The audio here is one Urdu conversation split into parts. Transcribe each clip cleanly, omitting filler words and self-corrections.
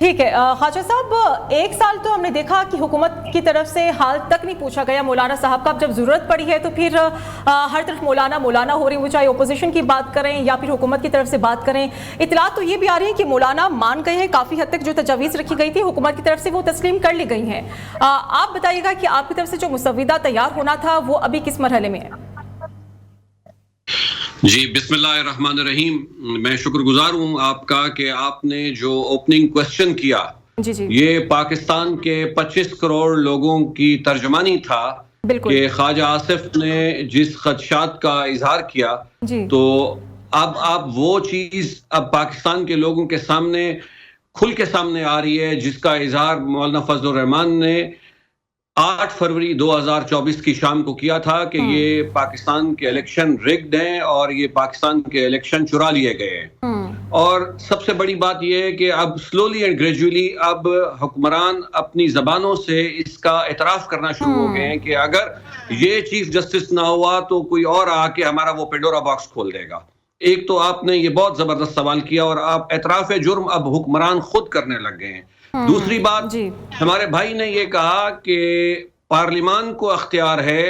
ٹھیک ہے خواجہ صاحب، ایک سال تو ہم نے دیکھا کہ حکومت کی طرف سے حال تک نہیں پوچھا گیا مولانا صاحب کا. اب جب ضرورت پڑی ہے تو پھر ہر طرف مولانا ہو رہی ہیں، وہ چاہے اپوزیشن کی بات کریں یا پھر حکومت کی طرف سے بات کریں. اطلاعات تو یہ بھی آ رہی ہیں کہ مولانا مان گئے ہیں، کافی حد تک جو تجاویز رکھی گئی تھی حکومت کی طرف سے وہ تسلیم کر لی گئی ہیں. آپ بتائیے گا کہ آپ کی طرف سے جو مسودہ تیار ہونا تھا وہ ابھی کس مرحلے میں ہے؟ جی بسم اللہ الرحمن الرحیم. میں شکر گزار ہوں آپ کا کہ آپ نے جو اوپننگ کوشچن کیا یہ پاکستان کے 25 کروڑ لوگوں کی ترجمانی تھا کہ خواجہ آصف نے جس خدشات کا اظہار کیا تو اب وہ چیز اب پاکستان کے لوگوں کے سامنے کھل کے سامنے آ رہی ہے، جس کا اظہار مولانا فضل الرحمان نے 8 فروری 2024 کی شام کو کیا تھا کہ یہ پاکستان کے الیکشن ریگڈ ہیں اور یہ پاکستان کے الیکشن چرا لیے گئے ہیں. اور سب سے بڑی بات یہ ہے کہ اب سلولی اینڈ گریجولی اب حکمران اپنی زبانوں سے اس کا اعتراف کرنا شروع ہو گئے ہیں کہ اگر یہ چیف جسٹس نہ ہوا تو کوئی اور آ کے ہمارا وہ پینڈورا باکس کھول دے گا. ایک تو آپ نے یہ بہت زبردست سوال کیا اور آپ اعتراف جرم اب حکمران خود کرنے لگ گئے ہیں. دوسری بات ہمارے بھائی نے یہ کہا کہ پارلیمان کو اختیار ہے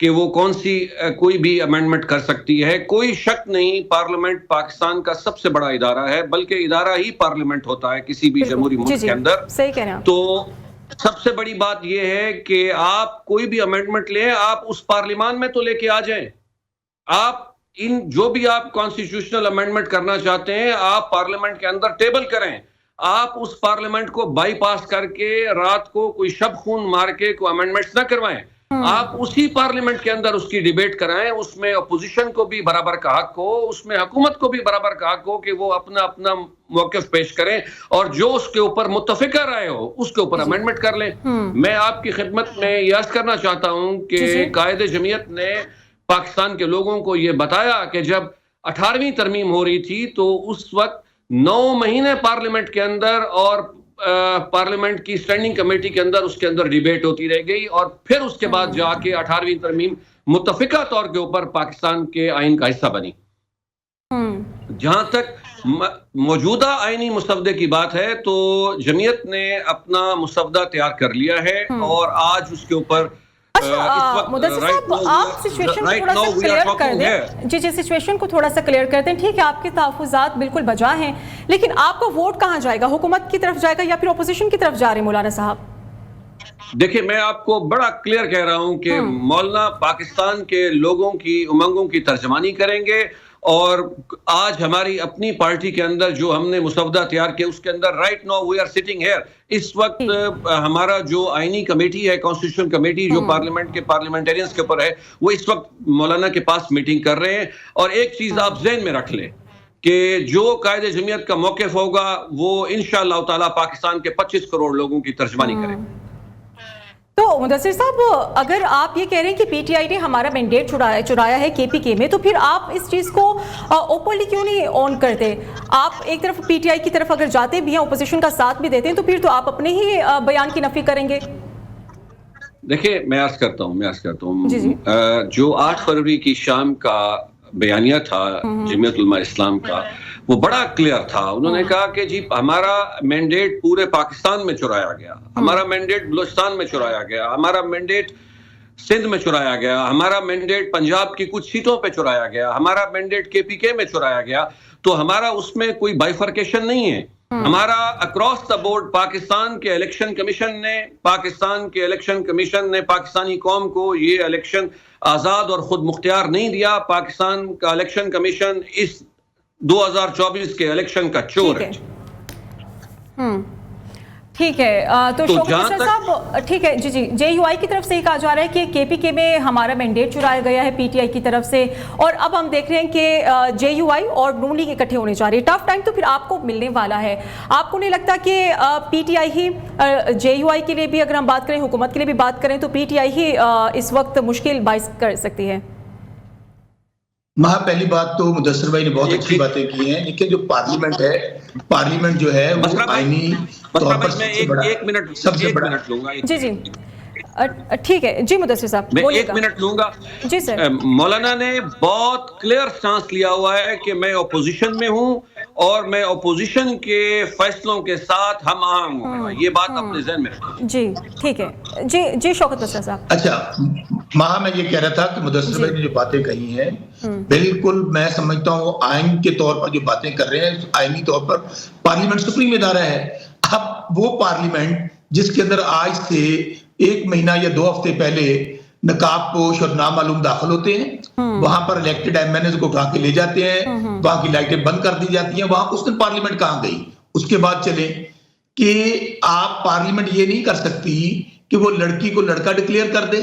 کہ وہ کون سی کوئی بھی امینڈمنٹ کر سکتی ہے. کوئی شک نہیں، پارلیمنٹ پاکستان کا سب سے بڑا ادارہ ہے، بلکہ ادارہ ہی پارلیمنٹ ہوتا ہے کسی بھی جمہوری ملک کے اندر. تو سب سے بڑی بات یہ ہے کہ آپ کوئی بھی امینڈمنٹ لیں، آپ اس پارلیمان میں تو لے کے آ جائیں. آپ جو بھی آپ کانسٹیٹیوشنل امینڈمنٹ کرنا چاہتے ہیں آپ پارلیمنٹ کے اندر ٹیبل کریں. آپ اس پارلیمنٹ کو بائی پاس کر کے رات کو کوئی شب خون مار کے کوئی امینڈمنٹس نہ کروائیں. آپ اسی پارلیمنٹ کے اندر اس کی ڈیبیٹ کرائیں، اس میں اپوزیشن کو بھی برابر کا حق ہو، اس میں حکومت کو بھی برابر کا حق ہو کہ وہ اپنا اپنا موقف پیش کریں اور جو اس کے اوپر متفقہ رائے ہو اس کے اوپر امینڈمنٹ کر لیں. میں آپ کی خدمت میں یہ عرض کرنا چاہتا ہوں کہ قائد جمعیت نے پاکستان کے لوگوں کو یہ بتایا کہ جب 18ویں ترمیم ہو رہی تھی تو اس وقت 9 مہینے پارلیمنٹ کے اندر اور پارلیمنٹ کی اسٹینڈنگ کمیٹی کے اندر اس کے اندر ڈیبیٹ ہوتی رہ گئی اور پھر اس کے بعد جا کے 18ویں ترمیم متفقہ طور کے اوپر پاکستان کے آئین کا حصہ بنی. جہاں تک موجودہ آئینی مسودے کی بات ہے تو جمعیت نے اپنا مسودہ تیار کر لیا ہے اور آج اس کے اوپر مدثر صاحب آپ سچویشن کو تھوڑا سا کلیئر کر دیں. جی سچویشن کو تھوڑا سا کلیئر کر دیں. ٹھیک ہے، آپ کے تحفظات بالکل بجا ہیں، لیکن آپ کا ووٹ کہاں جائے گا؟ حکومت کی طرف جائے گا یا پھر اپوزیشن کی طرف جا رہے ہیں مولانا صاحب؟ دیکھیں میں آپ کو بڑا کلیئر کہہ رہا ہوں کہ مولانا پاکستان کے لوگوں کی امنگوں کی ترجمانی کریں گے اور آج ہماری اپنی پارٹی کے اندر جو ہم نے مسودہ تیار کیا اس کے اندر right now we are sitting here. اس وقت ہمارا جو آئینی کمیٹی ہے، کانسٹیٹیوشن کمیٹی جو پارلیمنٹ کے پارلیمنٹرینز کے اوپر ہے، وہ اس وقت مولانا کے پاس میٹنگ کر رہے ہیں. اور ایک چیز آپ ذہن میں رکھ لیں کہ جو قائد جمعیت کا موقف ہوگا وہ انشاءاللہ تعالی پاکستان کے 25 کروڑ لوگوں کی ترجمانی کرے. تو مدثر صاحب اگر آپ یہ کہہ رہے ہیں کہ پی ٹی آئی نے ہمارا مینڈیٹ چرایا ہے کے پی کے میں، تو پھر آپ اس چیز کو اوپنلی کیوں نہیں آن کرتے؟ آپ ایک طرف پی ٹی آئی کی طرف اگر جاتے بھی ہیں، اپوزیشن کا ساتھ بھی دیتے ہیں، تو پھر تو آپ اپنے ہی بیان کی نفی کریں گے. دیکھیں میں عرض کرتا ہوں جو 8 فروری کی شام کا بیانیہ تھا جمعیت علماء اسلام کا وہ بڑا کلیئر تھا. انہوں نے کہا کہ جی ہمارا مینڈیٹ پورے پاکستان میں چرایا گیا، ہمارا مینڈیٹ بلوچستان میں چرایا گیا، ہمارا مینڈیٹ سندھ میں چرایا گیا، ہمارا مینڈیٹ پنجاب کی کچھ سیٹوں پہ چرایا گیا، ہمارا مینڈیٹ کے پی کے میں چرایا گیا. تو ہمارا اس میں کوئی بائیفرکیشن نہیں ہے. ہمارا اکراس دا بورڈ پاکستان کے الیکشن کمیشن نے پاکستانی قوم کو یہ الیکشن آزاد اور خود مختار نہیں دیا. پاکستان کا الیکشن کمیشن اس 2024 کے الیکشن کا چور ہے. ٹھیک ہے، تو شوکت صاحب ٹھیک ہے جی جے یو آئی کی طرف سے یہ کہا جا رہا ہے کہ کے پی کے میں ہمارا مینڈیٹ چرایا گیا ہے پی ٹی آئی کی طرف سے، اور اب ہم دیکھ رہے ہیں کہ جے یو آئی اور نون لیگ اکٹھے ہونے جا رہی ہے. ٹف ٹائم تو پھر آپ کو ملنے والا ہے. آپ کو نہیں لگتا کہ P T I he J you آئی کے لیے بھی اگر ہم بات کریں، حکومت کے لیے بھی بات کریں، تو پی ٹی آئی ہی اس وقت مشکل باعث کر سکتی ہے؟ پہلی بات تو مدثر بھائی نے بہت اچھی باتیں کی ہیں، لیکن جو پارلیمنٹ جو ہے وہ آئینی طور پر سب سے بڑا لوں گا. جی ٹھیک ہے جی مدثر صاحب میں 1 منٹ لوں گا. جی سر. مولانا نے بہت کلیئر سٹانس لیا ہوا ہے کہ میں اپوزیشن میں ہوں اور میں اپوزیشن کے فیصلوں کے ساتھ ہم آہنگ ہوں گا. یہ بات اپنے ذہن میں رکھیں. جی ٹھیک ہے. جی شوکت بسرا صاحب. اچھا میں یہ کہہ رہا تھا کہ مدثر بھائی نے جو باتیں کہی ہیں بالکل میں سمجھتا ہوں آئین کے طور پر جو باتیں کر رہے ہیں آئینی طور پر پارلیمنٹ سپریم ادارہ ہے. اب وہ پارلیمنٹ جس کے اندر آج سے 1 مہینہ یا 2 ہفتے پہلے نقاب پوش اور نامعلوم داخل ہوتے ہیں, وہاں پر الیکٹڈ ایم این ایز کو اٹھا کے لے جاتے ہیں, وہاں کی لائٹیں بند کر دی جاتی ہیں, وہاں اس دن پارلیمنٹ کہاں گئی. اس کے بعد چلیں کہ آپ پارلیمنٹ یہ نہیں کر سکتی کہ وہ لڑکی کو لڑکا ڈکلیئر کر دے,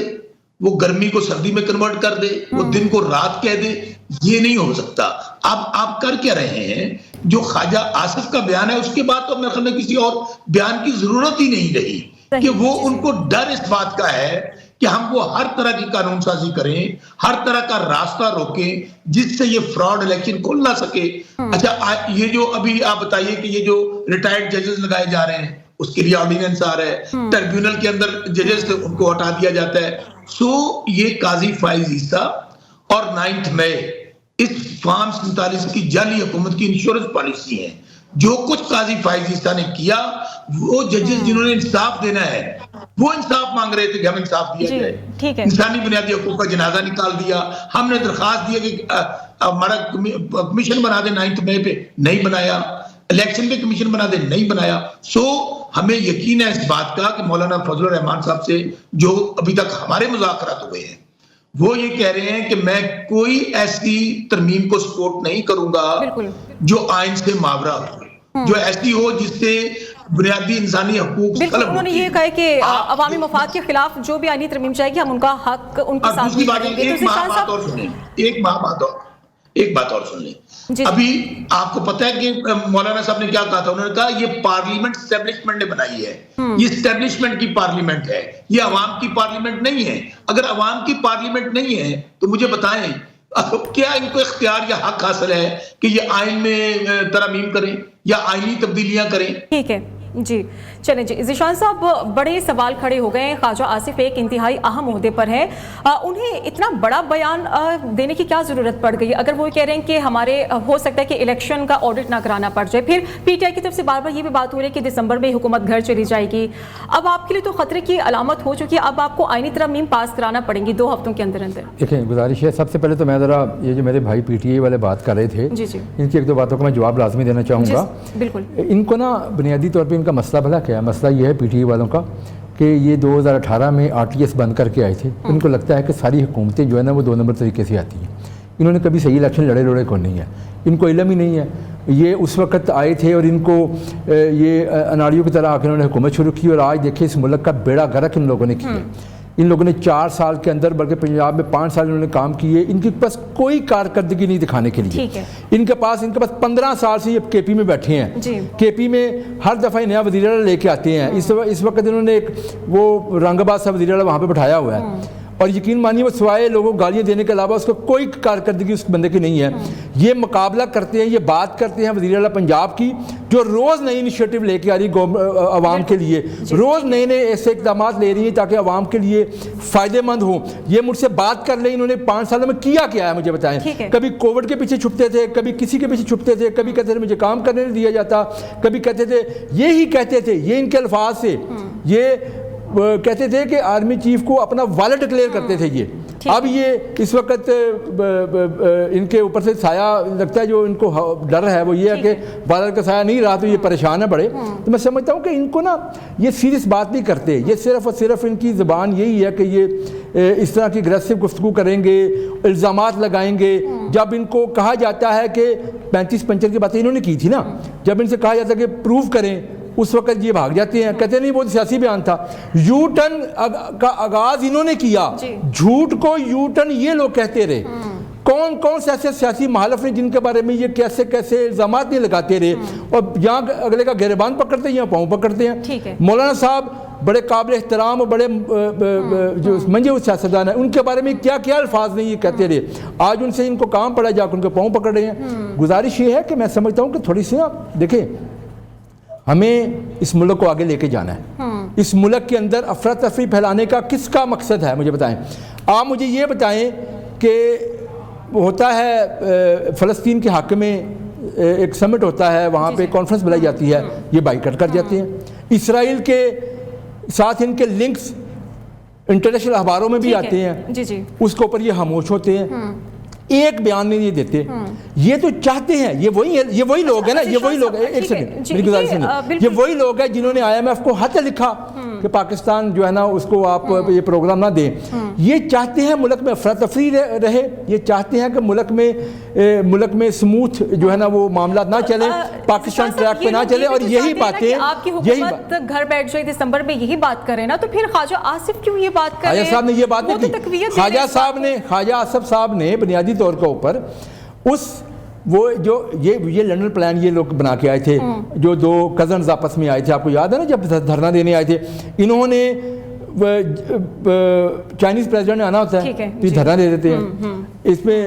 وہ گرمی کو سردی میں کنورٹ کر دے, وہ دن کو رات کہہ دے. یہ نہیں ہو سکتا. اب آپ کر کیا رہے ہیں؟ جو خواجہ آصف کا بیان ہے اس کے بعد تو میرے خیال میں کسی اور بیان کی ضرورت ہی نہیں رہی, کہ وہ ان کو ڈر اس بات کا ہے کہ ہم وہ ہر طرح کی قانون سازی کریں, ہر طرح کا راستہ روکیں جس سے یہ فراڈ الیکشن کھل نہ سکے. اچھا یہ جو ابھی آپ بتائیے کہ یہ جو ریٹائرڈ ججز لگائے جا رہے ہیں اس کے لیے آرڈیننس آ رہا ہے, ٹریبیونل کے اندر ججز سے ان کو ہٹا دیا جاتا ہے. یہ قاضی فائز عیسیٰ اور 9 مئی اس فارم 47 کی جعلی حکومت کی انشورنس پالیسی ہے. جو کچھ قاضی فائز عیسیٰ نے کیا, وہ ججز جنہوں نے انصاف دینا ہے وہ انصاف مانگ رہے تھے کہ ہم انصاف دیا جائے. انسانی بنیادی حقوق کا جنازہ نکال دیا. ہم نے درخواست دیا کہ ہمارا کمیشن بنا دے 9 مئی پہ, نہیں بنایا. الیکشن پہ کمیشن بنا دے, نہیں بنایا. ہمیں یقین ہے اس بات کا کہ مولانا فضل الرحمان صاحب سے جو ابھی تک ہمارے مذاکرات ہوئے ہیں وہ یہ کہہ رہے ہیں کہ میں کوئی ایسی ترمیم کو سپورٹ نہیں کروں گا جو آئین سے ماورا ہو, جو ایسی ہو جس سے بنیادی انسانی حقوق. بالکل انہوں نے یہ کہا کہ عوامی مفاد کے خلاف جو بھی آئینی ترمیم چاہے گی ہم ان کا حق ان کے ساتھ دیں گے. ایک بات اور سن لیں. ابھی آپ کو پتا ہے کہ مولانا صاحب نے کیا کہا تھا؟ انہوں نے کہا یہ پارلیمنٹ اسٹیبلشمنٹ نے بنائی ہے, یہ اسٹیبلشمنٹ کی پارلیمنٹ ہے, یہ عوام کی پارلیمنٹ نہیں ہے. اگر عوام کی پارلیمنٹ نہیں ہے تو مجھے بتائیں کیا ان کو اختیار یا حق حاصل ہے کہ یہ آئین میں ترامیم کریں یا آئینی تبدیلیاں کریں؟ ٹھیک ہے جی چلیں جی. ذیشان صاحب بڑے سوال کھڑے ہو گئے ہیں. خواجہ آصف ایک انتہائی اہم عہدے پر ہیں, انہیں اتنا بڑا بیان دینے کی کیا ضرورت پڑ گئی؟ اگر وہ کہہ رہے ہیں کہ ہمارے ہو سکتا ہے کہ الیکشن کا آڈٹ نہ کرانا پڑ جائے, پھر پی ٹی آئی کی طرف سے بار بار یہ بھی بات ہو رہی ہے کہ دسمبر میں حکومت گھر چلی جائے گی. اب آپ کے لیے تو خطرے کی علامت ہو چکی ہے, اب آپ کو آئینی ترمیم پاس کرانا پڑیں گی 2 ہفتوں کے اندر اندر. دیکھیں گزارش ہے, سب سے پہلے تو میں ذرا یہ جو میرے بھائی پی ٹی آئی والے بات کر رہے تھے ان کی 1-2 باتوں کا میں جواب لازمی دینا چاہوں گا. بالکل ان کو نا بنیادی طور پہ ان کا مسئلہ بھلا کیا ہے؟ مسئلہ یہ ہے پی ٹی آئی والوں کا کہ یہ 2018 میں RTS بند کر کے آئے تھے. ان کو لگتا ہے کہ ساری حکومتیں جو ہے نا وہ 2 نمبر طریقے سے آتی ہیں. انہوں نے کبھی صحیح الیکشن لڑے کو نہیں ہے, ان کو علم ہی نہیں ہے. یہ اس وقت آئے تھے اور ان کو یہ اناڑیوں کی طرح آ کے انہوں نے حکومت شروع کی, اور آج دیکھیں اس ملک کا بیڑا غرق ان لوگوں نے کیا. ان لوگوں نے 4 سال کے اندر بلکہ پنجاب میں 5 سال انہوں نے کام کیے. ان کے پاس کوئی کارکردگی نہیں دکھانے کے لیے. ان کے پاس 15 سال سے یہ کے پی میں بیٹھے ہیں. کے پی میں ہر دفعہ نیا وزیر اعلیٰ لے کے آتے ہیں. اس وقت انہوں نے ایک وہ رنگ باز سا وزیر اعلیٰ وہاں پہ بٹھایا ہوا ہے, اور یقین مانیے وہ سوائے لوگوں کو گالیاں دینے کے علاوہ اس کو کوئی کارکردگی اس بندے کی نہیں ہے. یہ مقابلہ کرتے ہیں, یہ بات کرتے ہیں وزیر اعلیٰ پنجاب کی جو روز نئی انیشیٹو لے کے آ رہی عوام کے لیے, روز نئے ایسے اقدامات لے رہی ہیں تاکہ عوام کے لیے فائدہ مند ہوں. یہ مجھ سے بات کر لیں انہوں نے 5 سالوں میں کیا ہے مجھے بتائیں. کبھی کووڈ کے پیچھے چھپتے تھے, کبھی کسی کے پیچھے چھپتے تھے, کبھی کہتے تھے مجھے کام کرنے نہیں دیا جاتا, کبھی کہتے تھے یہی کہتے تھے, یہ ان کے الفاظ سے یہ کہتے تھے کہ آرمی چیف کو اپنا والا ڈکلیئر کرتے تھے. یہ اب یہ اس وقت ان کے اوپر سے سایہ لگتا ہے, جو ان کو ڈر ہے وہ یہ ہے کہ والا کا سایہ نہیں رہا تو یہ پریشان ہے بڑے. تو میں سمجھتا ہوں کہ ان کو نا یہ سیریس بات نہیں کرتے, یہ صرف اور صرف ان کی زبان یہی ہے کہ یہ اس طرح کی اگریسو گفتگو کریں گے, الزامات لگائیں گے. جب ان کو کہا جاتا ہے کہ 35-55 کی باتیں انہوں نے کی تھی نا, جب ان سے کہا جاتا ہے کہ پروف کریں اس وقت یہ بھاگ جاتے ہیں, کہتے نہیں وہ سیاسی بیان تھا. یو ٹرن کا آغاز انہوں نے کیا, جھوٹ کو یو ٹرن یہ لوگ کہتے رہے. کون سے ایسے سیاسی محالف ہیں جن کے بارے میں یہ کیسے الزامات نہیں لگاتے رہے, اور یہاں اگلے کا گریبان پکڑتے ہیں, یہاں پاؤں پکڑتے ہیں. مولانا صاحب بڑے قابل احترام اور بڑے جو منجے ہوئے سیاستدان ہیں, ان کے بارے میں کیا الفاظ نہیں یہ کہتے رہے. آج ان سے ان کو کام پڑا جا کے ان کے پاؤں پکڑ رہے ہیں. گزارش یہ ہے کہ میں سمجھتا ہوں کہ تھوڑی سی دیکھیں ہمیں اس ملک کو آگے لے کے جانا ہے. اس ملک کے اندر افراتفری پھیلانے کا کس کا مقصد ہے مجھے بتائیں. آپ مجھے یہ بتائیں کہ ہوتا ہے فلسطین کے حق میں ایک سمٹ ہوتا ہے وہاں پہ کانفرنس بلائی جاتی ہے یہ بائیکاٹ کر جاتے ہیں. اسرائیل کے ساتھ ان کے لنکس انٹرنیشنل اخباروں میں بھی آتے ہیں, اس کے اوپر یہ خاموش ہوتے ہیں, ایک بیان نہیں یہ دیتے. یہ تو چاہتے ہیں, یہ وہی لوگ ہیں نا, یہ وہی لوگ ہیں, ایک سیکنڈ میری گزارش سنیے, یہ وہی لوگ ہیں جنہوں نے IMF کو خط لکھا کہ پاکستان جو ہے نا اس کو آپ یہ پروگرام نہ دیں. یہ چاہتے ہیں ملک میں افراتفری رہے, یہ چاہتے ہیں کہ ملک میں سموتھ جو ہے نا وہ معاملات نہ چلیں, پاکستان ٹریک پہ نہ چلے. اور یہی باتیں آپ کی حکومت گھر بیٹھ جائے دسمبر میں یہی بات کریں نا, تو پھر خواجہ آصف کیوں یہ بات کریں؟ خواجہ صاحب نے یہ بات نہیں کی. خواجہ آصف صاحب نے بنیادی طور کے اوپر وہ جو یہ لنڈن پلان یہ لوگ بنا کے آئے تھے, جو دو کزنز آپس میں آئے تھے, آپ کو یاد ہے نا جب دھرنا دینے آئے تھے, انہوں نے چائنیز پریزیڈنٹ نے آنا ہوتا ہے تو یہ دھرنا دے دیتے ہیں. اس میں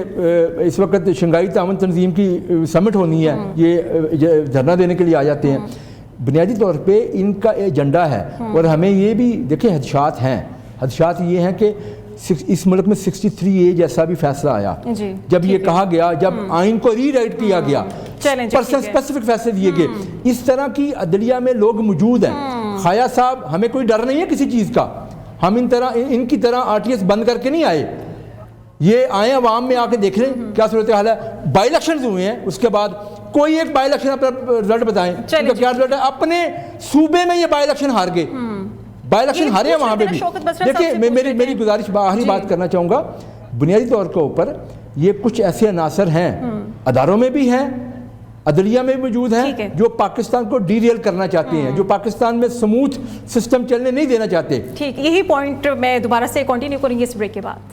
اس وقت شنگھائی تعاون تنظیم کی سمٹ ہونی ہے, یہ دھرنا دینے کے لیے آ جاتے ہیں. بنیادی طور پہ ان کا ایجنڈا ہے. اور ہمیں یہ بھی دیکھیں خدشات ہیں. خدشات یہ ہیں کہ اس ملک میں 63A جیسا بھی فیصلہ آیا, جب یہ کہا گیا, جب آئین کو ری رائٹ کیا گیا, پرسن اسپیسیفک فیصلے دیے گئے, اس طرح کی عدلیہ میں لوگ موجود ہیں. خواجہ صاحب ہمیں کوئی ڈر نہیں ہے کسی چیز کا, ہم ان کی طرح RTS بند کر کے نہیں آئے. یہ آئے عوام میں آ کے دیکھ لیں کیا صورتحال ہے. بائی الیکشنز ہوئے ہیں, اس کے بعد کوئی ایک بائی الیکشن اپنا رزلٹ بتائیں کیا رزلٹ ہے. اپنے صوبے میں یہ بائی الیکشن ہار گئے, بائی الیکشن ہارے ہیں وہاں پہ بھی. دیکھیں میری گزارش آخری بات کرنا چاہوں گا, بنیادی طور کے اوپر یہ کچھ ایسے عناصر ہیں اداروں میں بھی ہیں, عدلیہ میں بھی موجود ہیں, جو پاکستان کو ڈی ریل کرنا چاہتے ہیں, جو پاکستان میں سموتھ سسٹم چلنے نہیں دینا چاہتے. ٹھیک, یہی پوائنٹ میں دوبارہ سے کنٹینیو کریں گے اس بریک کے بعد.